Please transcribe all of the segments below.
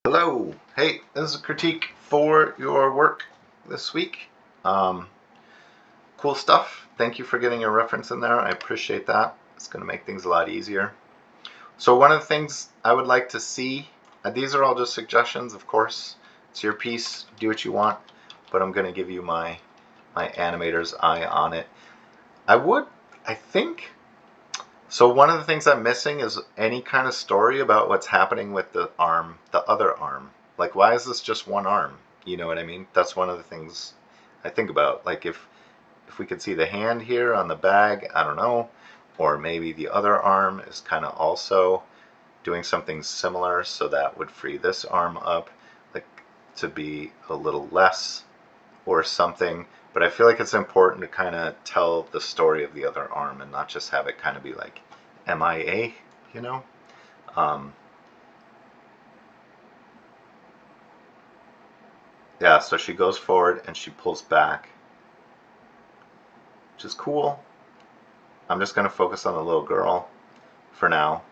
Hello, hey, this is a critique for your work this week. Cool stuff. Thank you for getting a reference in there. I appreciate that. It's going to make things a lot easier. So one of the things I would like to see, these are all just suggestions, of course. It's your piece, do what you want, but I'm going to give you my animator's eye on it. I think, so one of the things I'm missing is any kind of story about what's happening with the arm, the other arm. Like, why is this just one arm? You know what I mean? That's one of the things I think about. Like, if we could see the hand here on the bag, I don't know. Or maybe the other arm is kind of also doing something similar, so that would free this arm up, like, to be a little less or something. But I feel like it's important to kind of tell the story of the other arm and not just have it kind of be like MIA, you know? Yeah, so she goes forward and she pulls back, which is cool. I'm just going to focus on the little girl for now.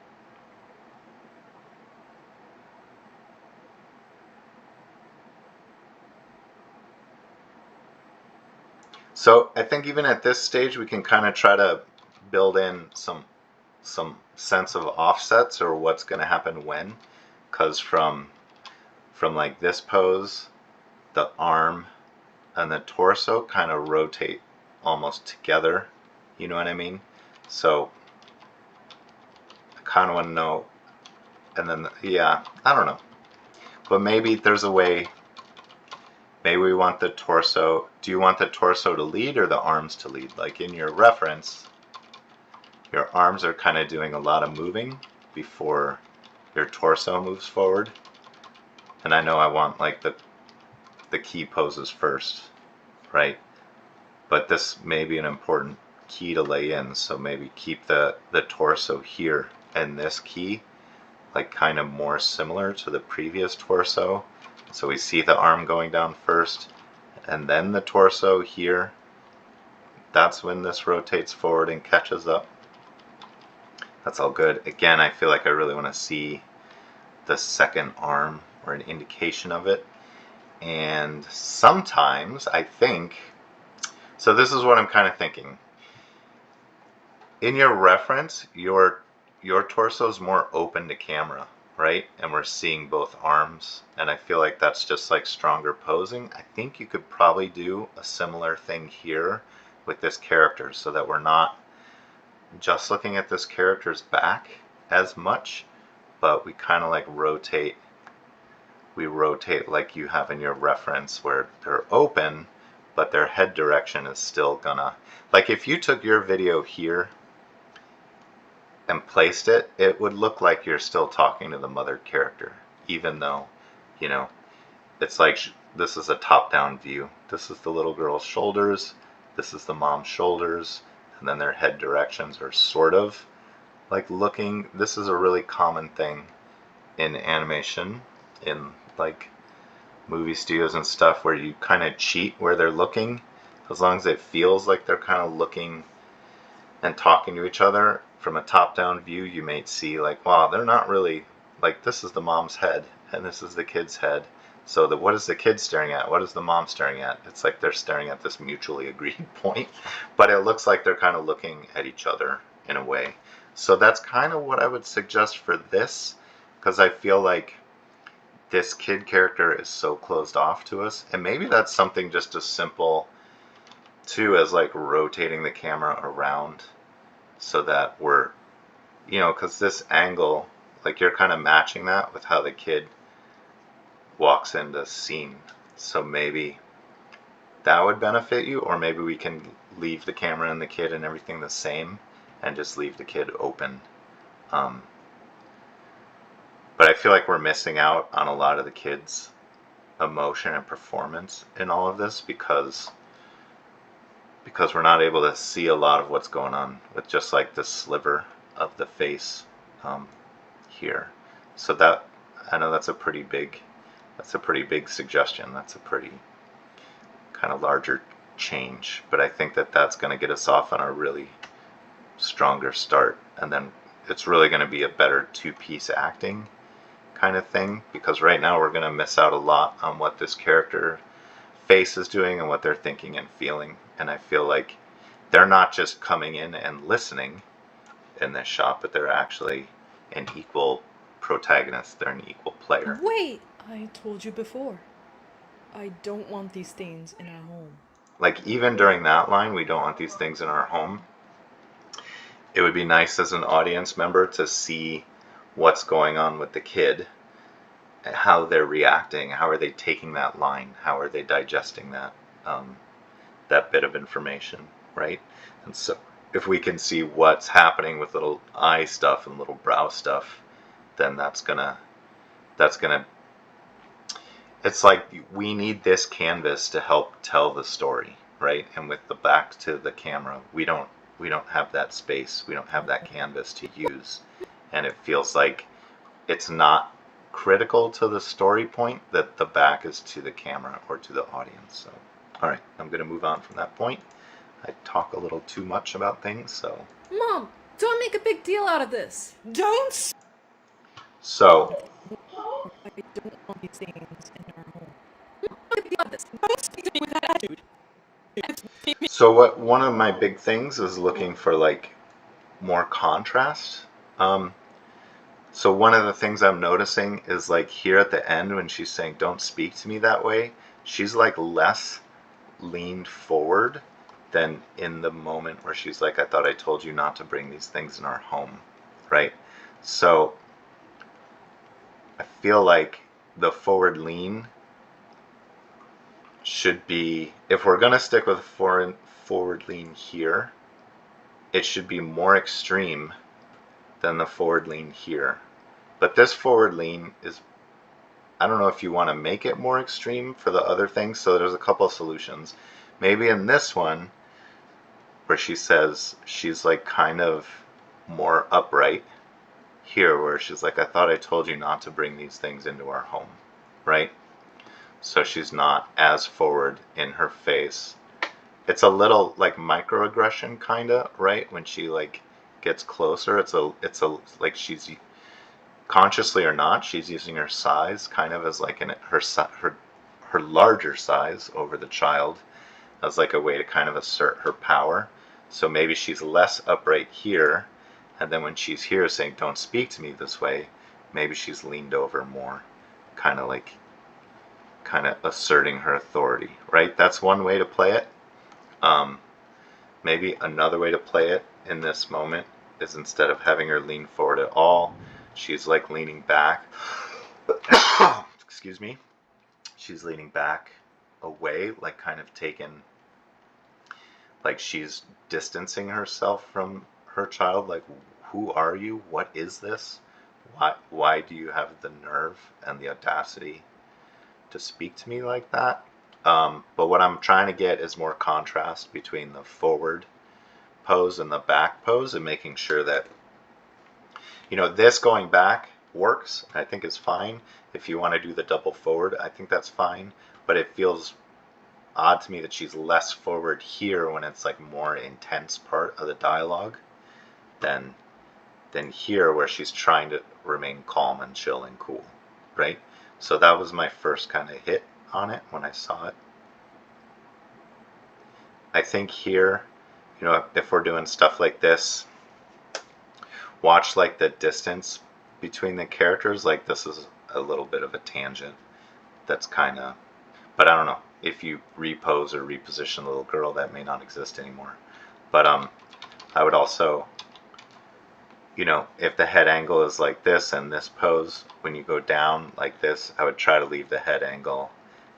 So I think even at this stage we can kind of try to build in some sense of offsets or what's going to happen when, because from like this pose, the arm and the torso kind of rotate almost together, you know what I mean? So I kind of want to know, and then yeah, I don't know, but maybe there's a way. Maybe we want the torso. Do you want the torso to lead or the arms to lead? Like in your reference, your arms are kind of doing a lot of moving before your torso moves forward. And I know I want like the key poses first, right? But this may be an important key to lay in, so maybe keep the torso here and this key like kind of more similar to the previous torso. So we see the arm going down first and then the torso here. That's when this rotates forward and catches up. That's all good. Again, I feel like I really want to see the second arm or an indication of it. And sometimes I think, so this is what I'm kind of thinking. In your reference, your torso is more open to camera, right? And we're seeing both arms, and I feel like that's just like stronger posing. I think you could probably do a similar thing here with this character so that we're not just looking at this character's back as much, but we kind of like rotate. We rotate like you have in your reference where they're open, but their head direction is still gonna, like if you took your video here and placed it, it would look like you're still talking to the mother character, even though, you know, it's like this is a top-down view. This is the little girl's shoulders, this is the mom's shoulders, and then their head directions are sort of like looking. This is a really common thing in animation, in like movie studios and stuff, where you kind of cheat where they're looking, as long as it feels like they're kind of looking and talking to each other. From a top-down view, you may see like, wow, they're not really, like, this is the mom's head and this is the kid's head, so what is the kid staring at, what is the mom staring at? It's like they're staring at this mutually agreed point, but it looks like they're kind of looking at each other in a way. So that's kind of what I would suggest for this, because I feel like this kid character is so closed off to us, and maybe that's something just as simple too as like rotating the camera around so that we're, you know, because this angle, like you're kind of matching that with how the kid walks into scene. So maybe that would benefit you, or maybe we can leave the camera and the kid and everything the same and just leave the kid open. But I feel like we're missing out on a lot of the kids' emotion and performance in all of this because we're not able to see a lot of what's going on with just like the sliver of the face here. So that, I know that's a pretty big suggestion. That's a pretty kind of larger change, but I think that that's going to get us off on a really stronger start, and then it's really going to be a better two-piece acting kind of thing, because right now we're going to miss out a lot on what this character face is doing and what they're thinking and feeling. And I feel like they're not just coming in and listening in this shot, but they're actually an equal protagonist. They're an equal player. Wait! I told you before. I don't want these things in our home. Like, even during that line, we don't want these things in our home. It would be nice as an audience member to see what's going on with the kid, how they're reacting, how are they taking that line, how are they digesting that bit of information, right? And so if we can see what's happening with little eye stuff and little brow stuff, then that's gonna it's like we need this canvas to help tell the story, right? And with the back to the camera, we don't have that space, we don't have that canvas to use, and it feels like it's not critical to the story point that the back is to the camera or to the audience. So, all right, I'm going to move on from that point. I talk a little too much about things, so. Mom, don't make a big deal out of this. Don't. So. I don't want these things in our home. Mom, don't make a big deal out of this. Don't speak to me with that attitude. So what? One of my big things is looking for like more contrast. So one of the things I'm noticing is like here at the end when she's saying don't speak to me that way, she's like less leaned forward than in the moment where she's like, I thought I told you not to bring these things in our home, right? So I feel like the forward lean should be, if we're going to stick with forward lean here, it should be more extreme than the forward lean here. But this forward lean is, I don't know if you want to make it more extreme for the other things, so there's a couple of solutions. Maybe in this one, where she says she's like kind of more upright, here where she's like, I thought I told you not to bring these things into our home, right? So she's not as forward in her face. It's a little like microaggression kinda, right? When she like gets closer, it's a like she's consciously or not, she's using her size kind of as like her larger size over the child as like a way to kind of assert her power. So maybe she's less upright here, and then when she's here saying don't speak to me this way, maybe she's leaned over more, kind of asserting her authority, right? That's one way to play it. Maybe another way to play it in this moment is instead of having her lean forward at all, she's like leaning back. Excuse me. She's leaning back away, like kind of taken, like she's distancing herself from her child. Like, who are you? What is this? Why do you have the nerve and the audacity to speak to me like that? But what I'm trying to get is more contrast between the forward pose and the back pose, and making sure that, this going back works. I think it's fine. If you want to do the double forward, I think that's fine. But it feels odd to me that she's less forward here when it's like more intense part of the dialogue than here where she's trying to remain calm and chill and cool, right? So that was my first kind of hit on it when I saw it. I think here, if we're doing stuff like this, watch like the distance between the characters. Like this is a little bit of a tangent that's kind of, but I don't know, if you repose or reposition the little girl, that may not exist anymore. But I would also, if the head angle is like this and this pose, when you go down like this, I would try to leave the head angle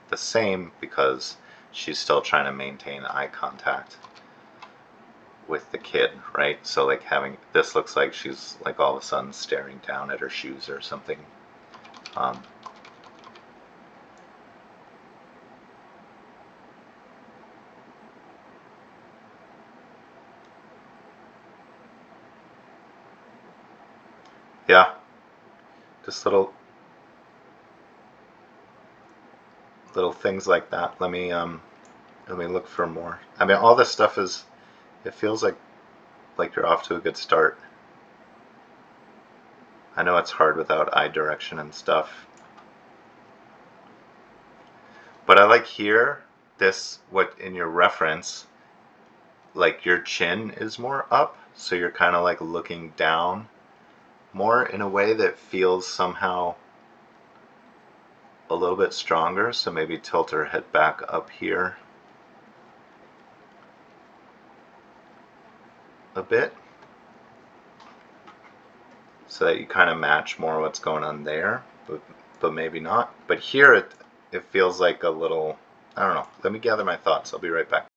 the same, because she's still trying to maintain eye contact with the kid, right? So like having this looks like she's like all of a sudden staring down at her shoes or something. Yeah, just little things like that. Let me look for more. I mean, all this stuff is, it feels like you're off to a good start. I know it's hard without eye direction and stuff. But I like here, this, what in your reference, like your chin is more up, so you're kind of like looking down more in a way that feels somehow a little bit stronger. So maybe tilt her head back up here a bit, so that you kind of match more what's going on there, but maybe not. But here it feels like a little, I don't know. Let me gather my thoughts. I'll be right back.